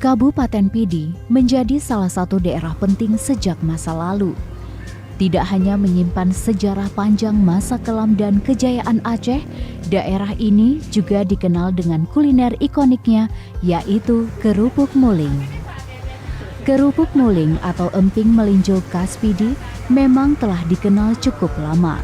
Kabupaten Pidi menjadi salah satu daerah penting sejak masa lalu. Tidak hanya menyimpan sejarah panjang masa kelam dan kejayaan Aceh, daerah ini juga dikenal dengan kuliner ikoniknya, yaitu kerupuk muling. Kerupuk muling atau emping melinjo khas Pidi memang telah dikenal cukup lama.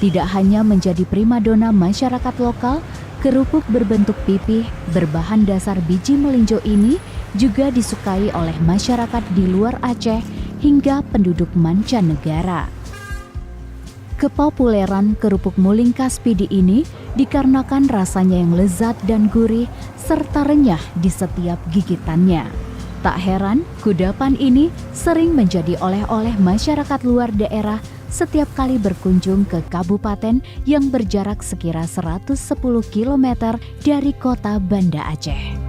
Tidak hanya menjadi primadona masyarakat lokal, kerupuk berbentuk pipih berbahan dasar biji melinjo ini juga disukai oleh masyarakat di luar Aceh hingga penduduk mancanegara. Kepopuleran kerupuk muling khas Pidi ini dikarenakan rasanya yang lezat dan gurih serta renyah di setiap gigitannya. Tak heran, kudapan ini sering menjadi oleh-oleh masyarakat luar daerah setiap kali berkunjung ke kabupaten yang berjarak sekira 110 km dari kota Banda Aceh.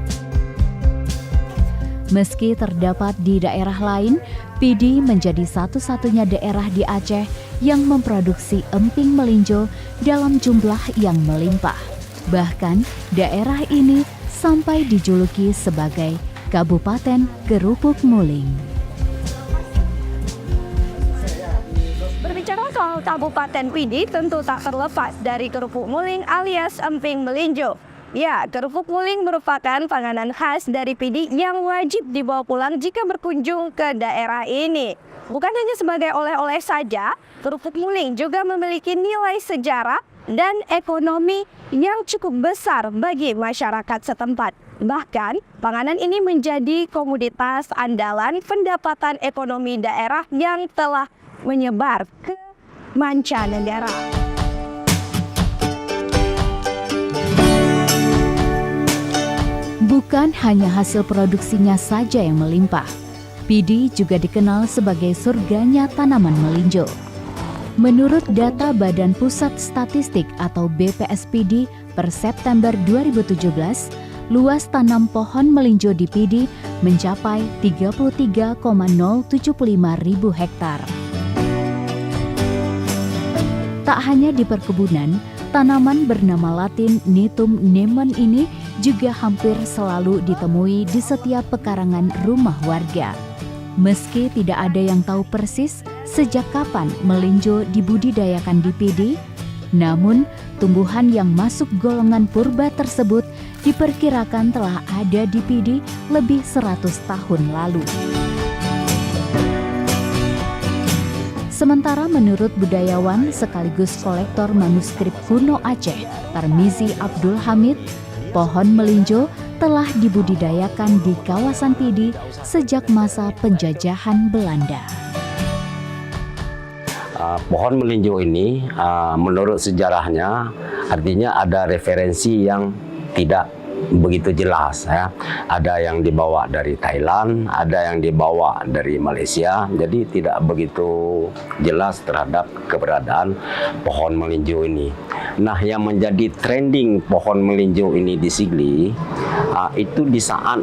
Meski terdapat di daerah lain, Pidi menjadi satu-satunya daerah di Aceh yang memproduksi emping melinjo dalam jumlah yang melimpah. Bahkan, daerah ini sampai dijuluki sebagai Kabupaten Kerupuk Muling. Berbicara soal Kabupaten Pidi, tentu tak terlepas dari kerupuk muling alias emping melinjo. Ya, kerupuk muling merupakan panganan khas dari Pidi yang wajib dibawa pulang jika berkunjung ke daerah ini. Bukan hanya sebagai oleh-oleh saja, kerupuk muling juga memiliki nilai sejarah dan ekonomi yang cukup besar bagi masyarakat setempat. Bahkan, panganan ini menjadi komoditas andalan pendapatan ekonomi daerah yang telah menyebar ke mancanegara. Bukan hanya hasil produksinya saja yang melimpah, Pidi juga dikenal sebagai surganya tanaman melinjo. Menurut data Badan Pusat Statistik atau BPS-Pidi per September 2017, luas tanam pohon melinjo di Pidi mencapai 33,075 ribu hektar. Tak hanya di perkebunan, tanaman bernama Latin Nitum nemon ini juga hampir selalu ditemui di setiap pekarangan rumah warga. Meski tidak ada yang tahu persis sejak kapan melinjo dibudidayakan di Pidi, namun tumbuhan yang masuk golongan purba tersebut diperkirakan telah ada di Pidi lebih 100 tahun lalu. Sementara menurut budayawan sekaligus kolektor manuskrip kuno Aceh, Tarmizi Abdul Hamid, pohon melinjo telah dibudidayakan di kawasan Pidi sejak masa penjajahan Belanda. Pohon melinjo ini menurut sejarahnya artinya ada referensi yang tidak begitu jelas ya. Ada yang dibawa dari Thailand, ada yang dibawa dari Malaysia. Jadi tidak begitu jelas terhadap keberadaan pohon melinjo ini. Nah, yang menjadi trending pohon melinjo ini di Sigli itu di saat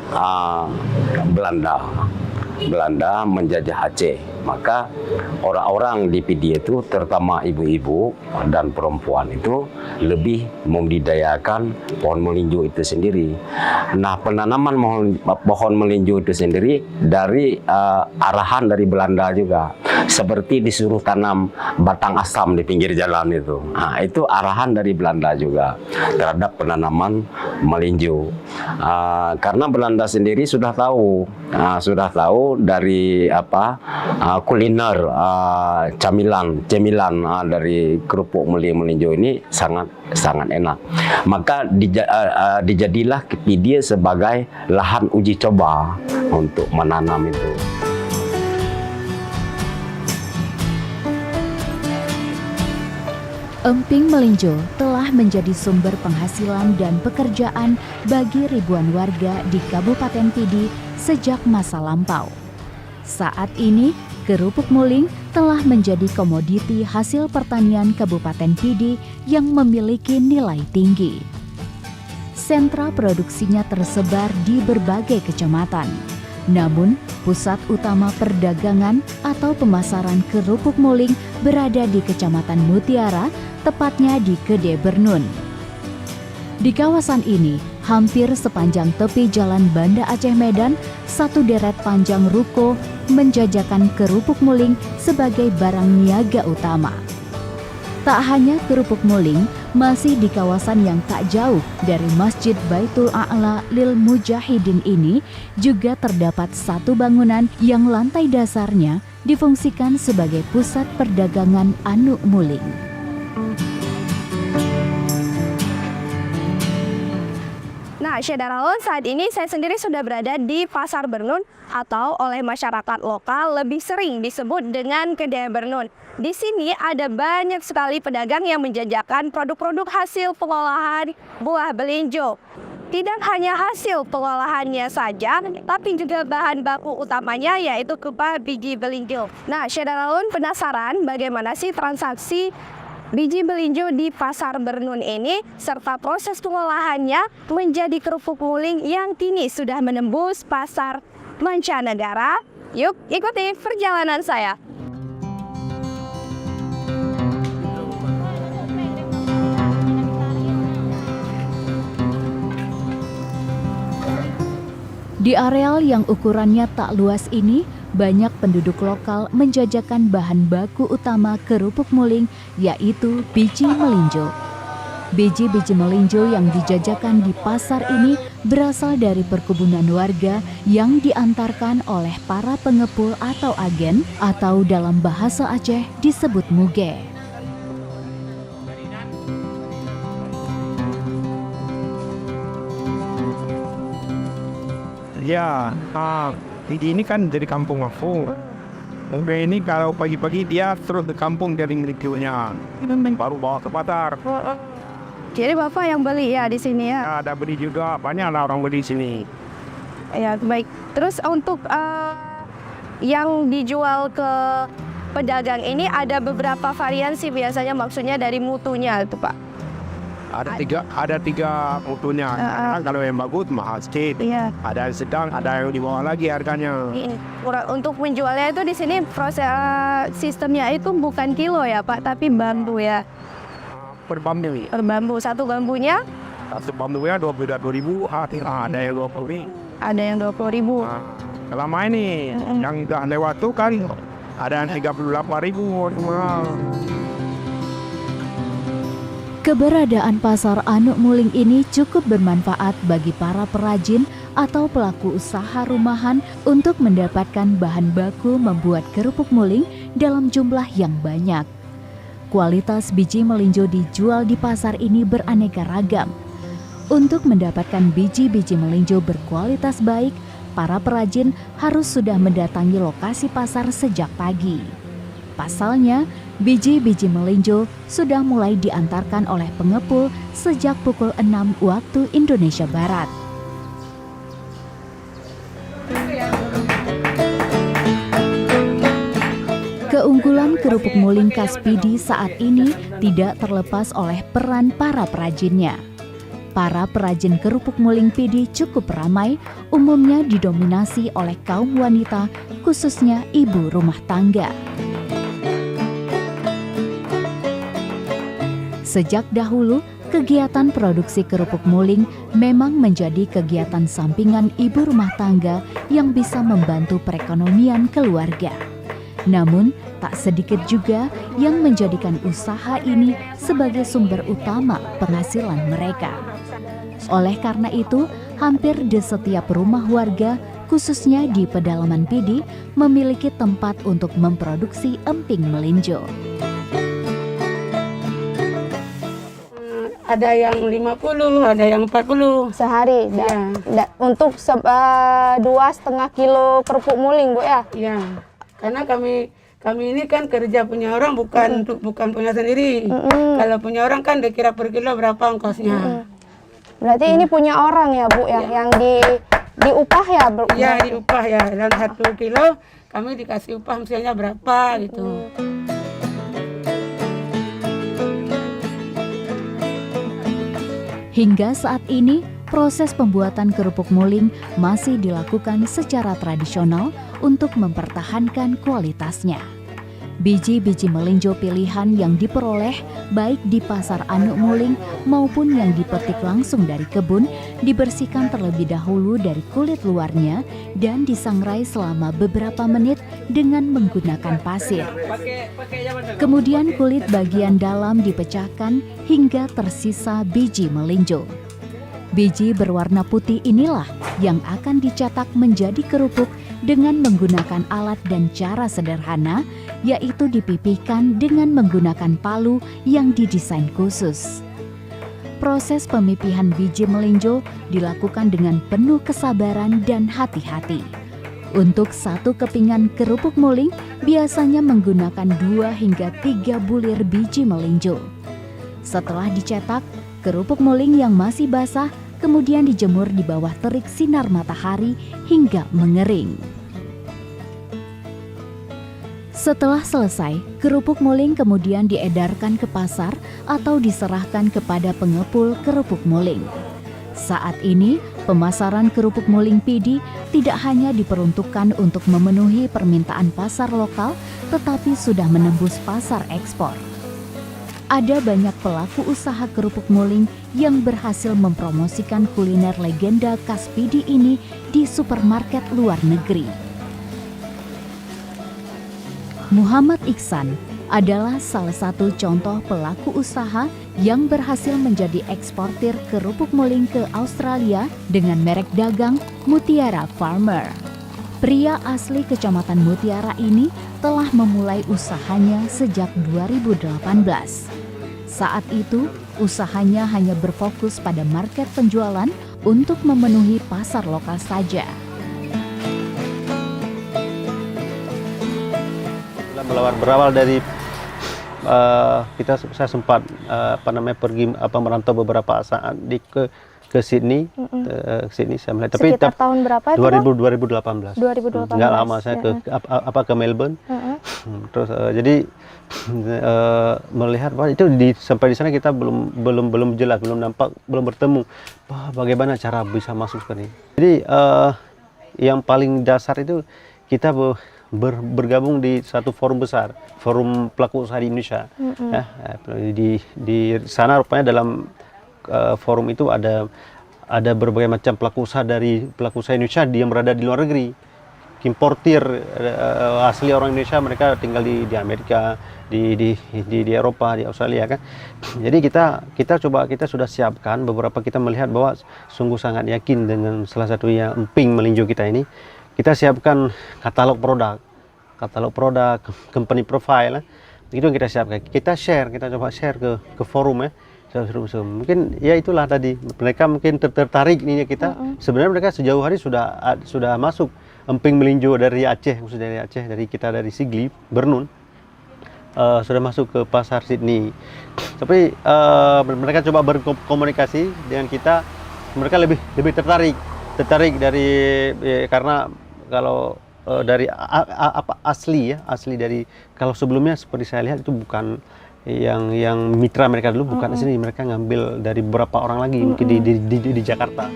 Belanda menjajah Aceh. Maka orang-orang di Pidi itu, terutama ibu-ibu dan perempuan itu lebih membudidayakan pohon melinjo itu sendiri. Nah, penanaman pohon melinjo itu sendiri dari arahan dari Belanda juga. Seperti disuruh tanam batang asam di pinggir jalan itu. Nah, itu arahan dari Belanda juga terhadap penanaman melinjo. Karena Belanda sendiri sudah tahu dari kuliner cemilan dari kerupuk muling melinjo ini sangat enak. Maka dijadilah Pidi sebagai lahan uji coba untuk menanam itu. Emping melinjo telah menjadi sumber penghasilan dan pekerjaan bagi ribuan warga di Kabupaten Pidi sejak masa lampau. Saat ini, kerupuk muling telah menjadi komoditi hasil pertanian Kabupaten Pidi yang memiliki nilai tinggi. Sentra produksinya tersebar di berbagai kecamatan. Namun, pusat utama perdagangan atau pemasaran kerupuk muling berada di Kecamatan Mutiara, tepatnya di Gede Bernun. Di kawasan ini, Hampir sepanjang tepi jalan Banda Aceh Medan, satu deret panjang ruko menjajakan kerupuk muling sebagai barang niaga utama. Tak hanya kerupuk muling, masih di kawasan yang tak jauh dari Masjid Baitul A'la Lil Mujahidin ini juga terdapat satu bangunan yang lantai dasarnya difungsikan sebagai pusat perdagangan anu muling. Nah, Syedaraun, saat ini saya sendiri sudah berada di Pasar Bernun atau oleh masyarakat lokal lebih sering disebut dengan Kedai Bernun. Di sini ada banyak sekali pedagang yang menjajakan produk-produk hasil pengolahan buah belinjo. Tidak hanya hasil pengolahannya saja, tapi juga bahan baku utamanya yaitu kupa biji belinjo. Nah, Syedaraun penasaran bagaimana sih transaksi biji belinjo di Pasar Bernun ini, serta proses pengolahannya menjadi kerupuk muling yang kini sudah menembus pasar mancanegara. Yuk, ikuti perjalanan saya. Di areal yang ukurannya tak luas ini, banyak penduduk lokal menjajakan bahan baku utama kerupuk muling, yaitu biji melinjo. Biji-biji melinjo yang dijajakan di pasar ini berasal dari perkebunan warga yang diantarkan oleh para pengepul atau agen, atau dalam bahasa Aceh disebut muge. Ya, ini kan dari kampung aku. Mungkin ini kalau pagi-pagi dia terus ke kampung dari miliknya, baru bawa ke pasar. Jadi Bapak yang beli ya di sini ya? Ya, ada beli juga, banyak lah orang beli sini. Ya, baik. Terus untuk yang dijual ke pedagang ini ada beberapa variasi biasanya, maksudnya dari mutunya itu Pak? Ada tiga mutunya. Kalau yang bagus mahal sedikit. Iya. Ada yang sedang, ada yang di bawah lagi harganya. Untuk menjualnya itu di sini proses sistemnya itu bukan kilo ya Pak, tapi bambu ya. Per bambu. Per bambu, satu bambunya? Satu bambunya 22.000, ada yang 20.000. Ada yang 20.000. Selama ini yang udah lewat tuh kan ada yang 38.000. Keberadaan pasar Anu Muling ini cukup bermanfaat bagi para perajin atau pelaku usaha rumahan untuk mendapatkan bahan baku membuat kerupuk muling dalam jumlah yang banyak. Kualitas biji melinjo dijual di pasar ini beraneka ragam. Untuk mendapatkan biji-biji melinjo berkualitas baik, para perajin harus sudah mendatangi lokasi pasar sejak pagi. Pasalnya, biji-biji melinjo sudah mulai diantarkan oleh pengepul sejak pukul 6 waktu Indonesia Barat. Keunggulan kerupuk muling khas Pidi saat ini tidak terlepas oleh peran para perajinnya. Para perajin kerupuk muling Pidi cukup ramai, umumnya didominasi oleh kaum wanita, khususnya ibu rumah tangga. Sejak dahulu, kegiatan produksi kerupuk muling memang menjadi kegiatan sampingan ibu rumah tangga yang bisa membantu perekonomian keluarga. Namun, tak sedikit juga yang menjadikan usaha ini sebagai sumber utama penghasilan mereka. Oleh karena itu, hampir di setiap rumah warga, khususnya di pedalaman Pidi, memiliki tempat untuk memproduksi emping melinjo. Ada yang 50, ada yang 40 Sehari? Ya. Untuk 2,5 kilo kerupuk muling Bu ya? Ya, karena kami ini kan kerja punya orang, bukan punya sendiri. Kalau punya orang kan dikira per kilo berapa ongkosnya. Berarti ini punya orang ya Bu ya, yang diupah ya? Ya, diupah ya, dalam 1 kilo kami dikasih upah misalnya berapa gitu. Hingga saat ini, proses pembuatan kerupuk muling masih dilakukan secara tradisional untuk mempertahankan kualitasnya. Biji-biji melinjo pilihan yang diperoleh baik di pasar Anduk Muling maupun yang dipetik langsung dari kebun dibersihkan terlebih dahulu dari kulit luarnya dan disangrai selama beberapa menit dengan menggunakan pasir. Kemudian kulit bagian dalam dipecahkan hingga tersisa biji melinjo. Biji berwarna putih inilah yang akan dicetak menjadi kerupuk dengan menggunakan alat dan cara sederhana, yaitu dipipihkan dengan menggunakan palu yang didesain khusus. Proses pemipihan biji melinjo dilakukan dengan penuh kesabaran dan hati-hati. Untuk satu kepingan kerupuk muling biasanya menggunakan 2 hingga 3 bulir biji melinjo. Setelah dicetak, kerupuk muling yang masih basah kemudian dijemur di bawah terik sinar matahari hingga mengering. Setelah selesai, kerupuk muling kemudian diedarkan ke pasar atau diserahkan kepada pengepul kerupuk muling. Saat ini, pemasaran kerupuk muling PD tidak hanya diperuntukkan untuk memenuhi permintaan pasar lokal, tetapi sudah menembus pasar ekspor. Ada banyak pelaku usaha kerupuk muling yang berhasil mempromosikan kuliner legenda khas PD ini di supermarket luar negeri. Muhammad Iksan adalah salah satu contoh pelaku usaha yang berhasil menjadi eksportir kerupuk muling ke Australia dengan merek dagang Mutiara Farmer. Pria asli Kecamatan Mutiara ini telah memulai usahanya sejak 2018. Saat itu, usahanya hanya berfokus pada market penjualan untuk memenuhi pasar lokal saja. Berawal dari saya sempat pergi merantau beberapa saat ke Sydney, Sydney saya melihat. Tapi sekitar tahun berapa itu? 2018. 2018. Nggak lama saya ke Melbourne. Terus jadi melihat bahwa itu sampai di sana kita belum jelas, belum nampak, belum bertemu bagaimana cara bisa masuk seperti ini. Jadi yang paling dasar itu kita bergabung di satu forum besar, forum pelaku usaha di Indonesia. Di sana rupanya dalam forum itu ada berbagai macam pelaku usaha Indonesia yang berada di luar negeri, importir asli orang Indonesia, mereka tinggal di Amerika, di Eropa, di Australia kan. Jadi kita sudah siapkan beberapa, kita melihat bahwa sungguh sangat yakin dengan salah satunya emping melinjo kita ini. Kita siapkan katalog produk, company profile, itu yang kita siapkan. Kita coba share ke forum ya. Mungkin ya itulah tadi, mereka mungkin tertarik nih kita. Sebenarnya mereka sejauh hari sudah masuk emping melinjo dari Aceh, khususnya dari kita dari Sigli, Bernun, sudah masuk ke pasar Sydney. Tapi mereka coba berkomunikasi dengan kita, mereka lebih tertarik dari karena kalau dari asli dari, kalau sebelumnya seperti saya lihat itu bukan yang mitra mereka dulu, bukan di sini, mereka ngambil dari beberapa orang lagi mungkin di Jakarta.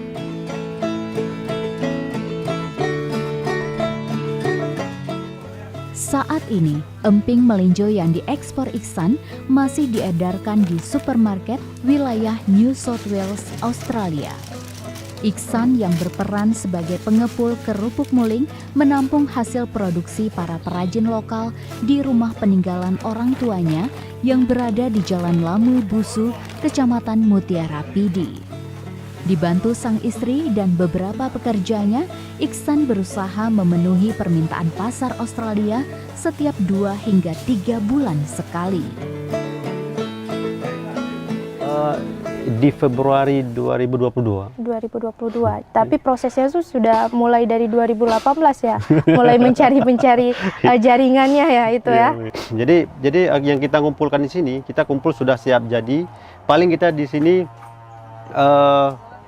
Saat ini, emping melinjo yang diekspor Iksan masih diedarkan di supermarket wilayah New South Wales, Australia. Iksan yang berperan sebagai pengepul kerupuk muling menampung hasil produksi para perajin lokal di rumah peninggalan orang tuanya yang berada di Jalan Lamu Busu, Kecamatan Mutiara PD. Dibantu sang istri dan beberapa pekerjanya, Iksan berusaha memenuhi permintaan pasar Australia setiap 2 hingga 3 bulan sekali. Di Februari 2022. Tapi prosesnya itu sudah mulai dari 2018 ya, mulai mencari jaringannya ya itu ya. Jadi yang kita kumpulkan di sini, kita kumpul sudah siap jadi. Paling kita di sini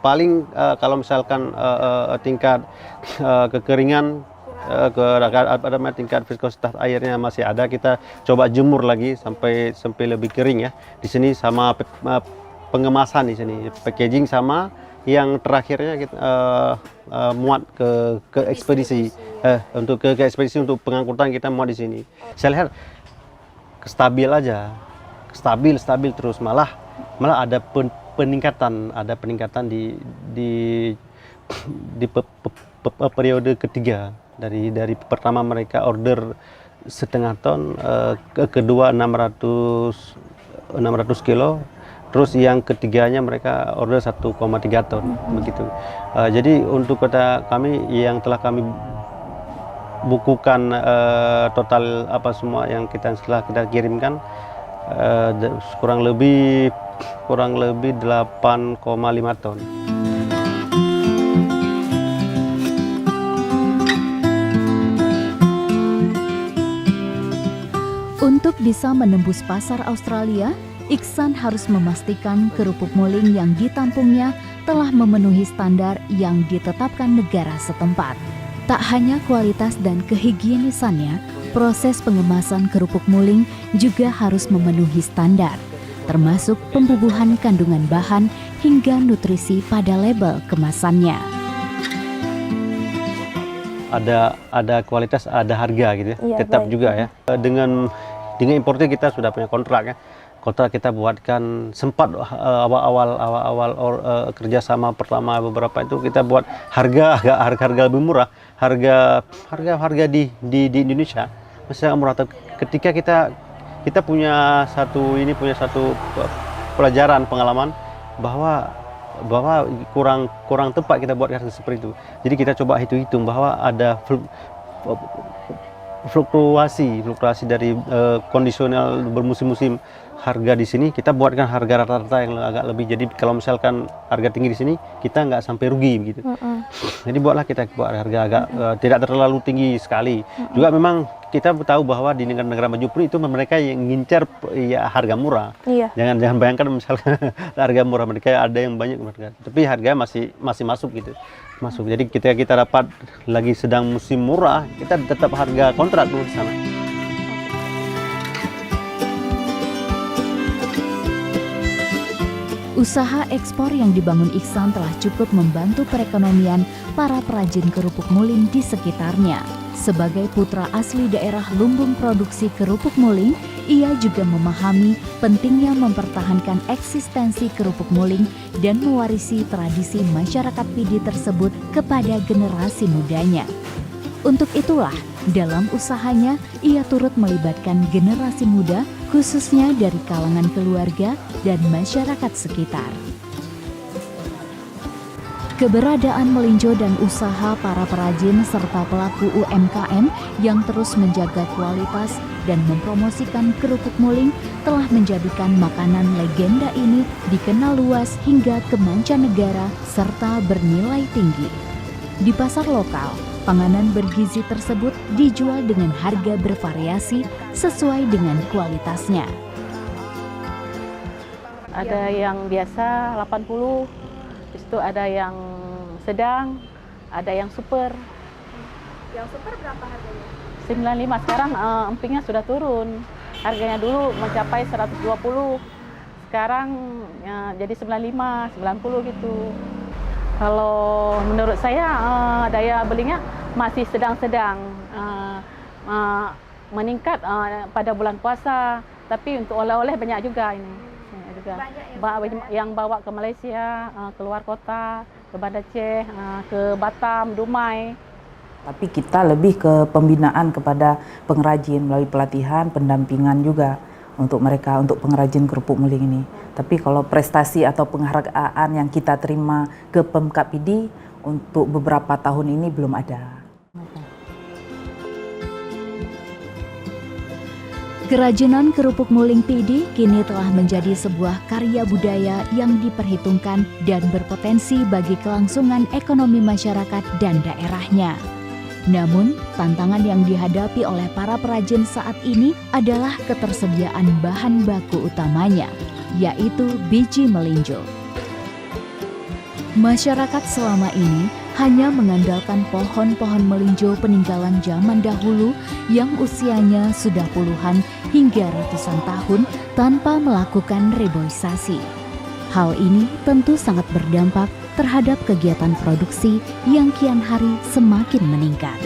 kalau misalkan tingkat kekeringan, ada tingkat viskositas airnya masih ada, kita coba jemur lagi sampai lebih kering ya. Di sini sama pengemasan di sini, packaging, sama yang terakhirnya kita muat ke ekspedisi, untuk ke ekspedisi untuk pengangkutan kita muat di sini. Saya lihat stabil aja, stabil terus, malah ada peningkatan di periode ketiga, dari pertama mereka order setengah ton, kedua 600 kilo, terus yang ketiganya mereka order 1,3 ton begitu. Jadi untuk kami yang telah kami bukukan total apa semua yang setelah kita kirimkan, kurang lebih 8,5 ton. Untuk bisa menembus pasar Australia, Iksan harus memastikan kerupuk muling yang ditampungnya telah memenuhi standar yang ditetapkan negara setempat. Tak hanya kualitas dan kehigienisannya, proses pengemasan kerupuk muling juga harus memenuhi standar, termasuk pembubuhan kandungan bahan hingga nutrisi pada label kemasannya. Ada kualitas, ada harga gitu ya, Iya, tetap baik. juga ya. Dengan importer kita sudah punya kontrak ya. Kontrak kita buatkan, sempat awal kerjasama pertama beberapa itu kita buat harga lebih murah, harga di Indonesia masih agak murah. Ketika kita punya satu pelajaran pengalaman bahwa kurang tepat kita buat harga seperti itu. Jadi kita coba hitung bahwa ada fluktuasi dari kondisional bermusim-musim harga di sini, kita buatkan harga rata-rata yang agak lebih. Jadi kalau misalkan harga tinggi di sini, kita nggak sampai rugi begitu. Jadi kita buat harga agak tidak terlalu tinggi sekali. Juga memang kita tahu bahwa di negara-negara maju pun itu mereka yang ngincar ya harga murah. Iya. Jangan bayangkan misalkan harga murah, mereka ada yang banyak harga, tapi harga masih masuk gitu. Jadi kita dapat lagi sedang musim murah, kita tetap harga kontrak dulu di sana. Usaha ekspor yang dibangun Iksan telah cukup membantu perekonomian para perajin kerupuk muling di sekitarnya. Sebagai putra asli daerah lumbung produksi kerupuk muling, ia juga memahami pentingnya mempertahankan eksistensi kerupuk muling dan mewarisi tradisi masyarakat Pidi tersebut kepada generasi mudanya. Untuk itulah, dalam usahanya, ia turut melibatkan generasi muda, khususnya dari kalangan keluarga dan masyarakat sekitar. Keberadaan melinjo dan usaha para perajin serta pelaku UMKM yang terus menjaga kualitas dan mempromosikan kerupuk muling telah menjadikan makanan legenda ini dikenal luas hingga ke mancanegara serta bernilai tinggi. Di pasar lokal, panganan bergizi tersebut dijual dengan harga bervariasi sesuai dengan kualitasnya. Ada yang biasa 80, itu ada yang sedang, ada yang super. Yang super berapa harganya? 95, sekarang empingnya sudah turun. Harganya dulu mencapai 120, sekarang jadi 95, 90 gitu. Kalau menurut saya daya belinya masih sedang-sedang, meningkat pada bulan puasa, tapi untuk oleh-oleh banyak juga ini. Yang bawa ke Malaysia, keluar kota, ke Banda Aceh, ke Batam, Dumai. Tapi kita lebih ke pembinaan kepada pengrajin melalui pelatihan, pendampingan juga untuk mereka, untuk pengrajin kerupuk muling ini. Tapi kalau prestasi atau penghargaan yang kita terima ke Pemkab Pidi untuk beberapa tahun ini belum ada. Kerajinan kerupuk muling Pidi kini telah menjadi sebuah karya budaya yang diperhitungkan dan berpotensi bagi kelangsungan ekonomi masyarakat dan daerahnya. Namun, tantangan yang dihadapi oleh para perajin saat ini adalah ketersediaan bahan baku utamanya, yaitu biji melinjo. Masyarakat selama ini hanya mengandalkan pohon-pohon melinjo peninggalan zaman dahulu yang usianya sudah puluhan hingga ratusan tahun tanpa melakukan reboisasi. Hal ini tentu sangat berdampak terhadap kegiatan produksi yang kian hari semakin meningkat.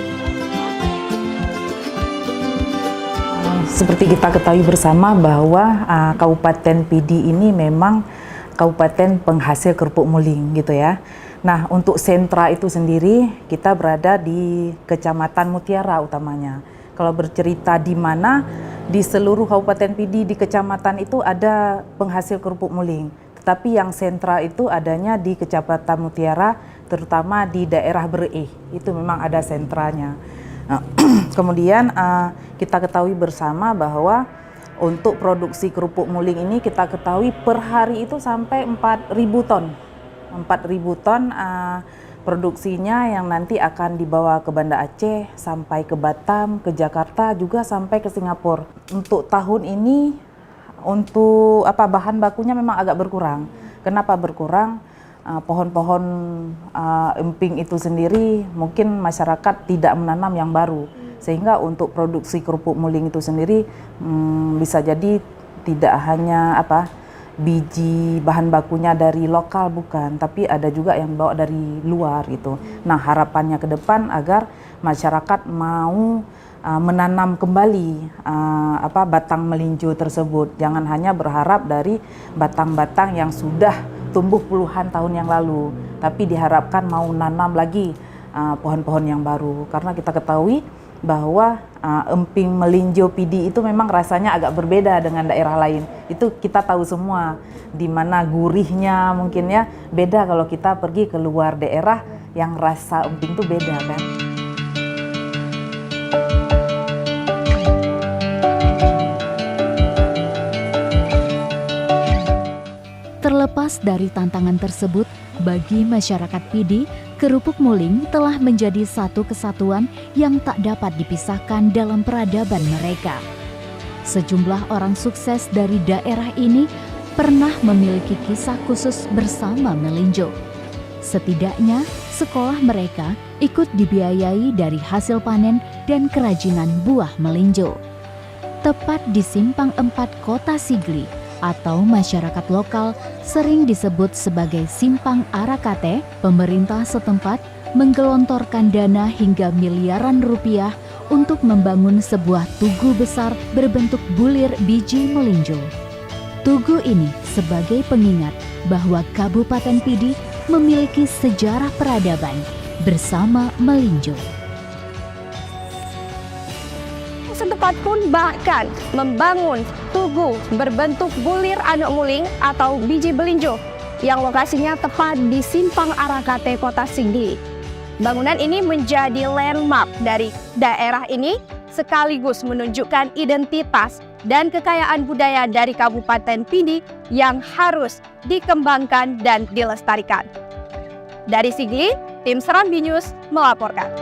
seperti kita ketahui bersama bahwa Kabupaten Pidi ini memang kabupaten penghasil kerupuk muling gitu ya. Nah, untuk sentra itu sendiri kita berada di Kecamatan Mutiara utamanya. Kalau bercerita di mana di seluruh Kabupaten Pidi di kecamatan itu ada penghasil kerupuk muling. Tetapi yang sentra itu adanya di Kecamatan Mutiara, terutama di daerah Bereh. Itu memang ada sentranya. Nah, kemudian kita ketahui bersama bahwa untuk produksi kerupuk muling ini kita ketahui per hari itu sampai 4.000 ton. 4.000 ton produksinya yang nanti akan dibawa ke Banda Aceh, sampai ke Batam, ke Jakarta, juga sampai ke Singapura. Untuk tahun ini untuk bahan bakunya memang agak berkurang. Kenapa berkurang? Pohon-pohon emping itu sendiri mungkin masyarakat tidak menanam yang baru. Sehingga untuk produksi kerupuk muling itu sendiri bisa jadi tidak hanya biji bahan bakunya dari lokal bukan, tapi ada juga yang bawa dari luar gitu. Nah, harapannya ke depan agar masyarakat mau menanam kembali batang melinjo tersebut. Jangan hanya berharap dari batang-batang yang sudah tumbuh puluhan tahun yang lalu, tapi diharapkan mau nanam lagi pohon-pohon yang baru. Karena kita ketahui bahwa emping melinjo Pidi itu memang rasanya agak berbeda dengan daerah lain. Itu kita tahu semua, di mana gurihnya mungkin ya beda kalau kita pergi ke luar daerah yang rasa emping itu beda kan. Terlepas dari tantangan tersebut, bagi masyarakat Pidi, kerupuk muling telah menjadi satu kesatuan yang tak dapat dipisahkan dalam peradaban mereka. Sejumlah orang sukses dari daerah ini pernah memiliki kisah khusus bersama melinjo. Setidaknya, sekolah mereka ikut dibiayai dari hasil panen dan kerajinan buah melinjo. Tepat di Simpang 4 Kota Sigli, atau masyarakat lokal sering disebut sebagai Simpang Arakate, pemerintah setempat menggelontorkan dana hingga miliaran rupiah untuk membangun sebuah tugu besar berbentuk bulir biji melinjo. Tugu ini sebagai pengingat bahwa Kabupaten Pidi memiliki sejarah peradaban bersama melinjo. Setempat pun bahkan membangun tugu berbentuk bulir anak muling atau biji belinjo yang lokasinya tepat di Simpang Arakate, Kota Sigli. Bangunan ini menjadi landmark dari daerah ini sekaligus menunjukkan identitas dan kekayaan budaya dari Kabupaten Pidi yang harus dikembangkan dan dilestarikan. Dari Sigli, tim Serambi News melaporkan.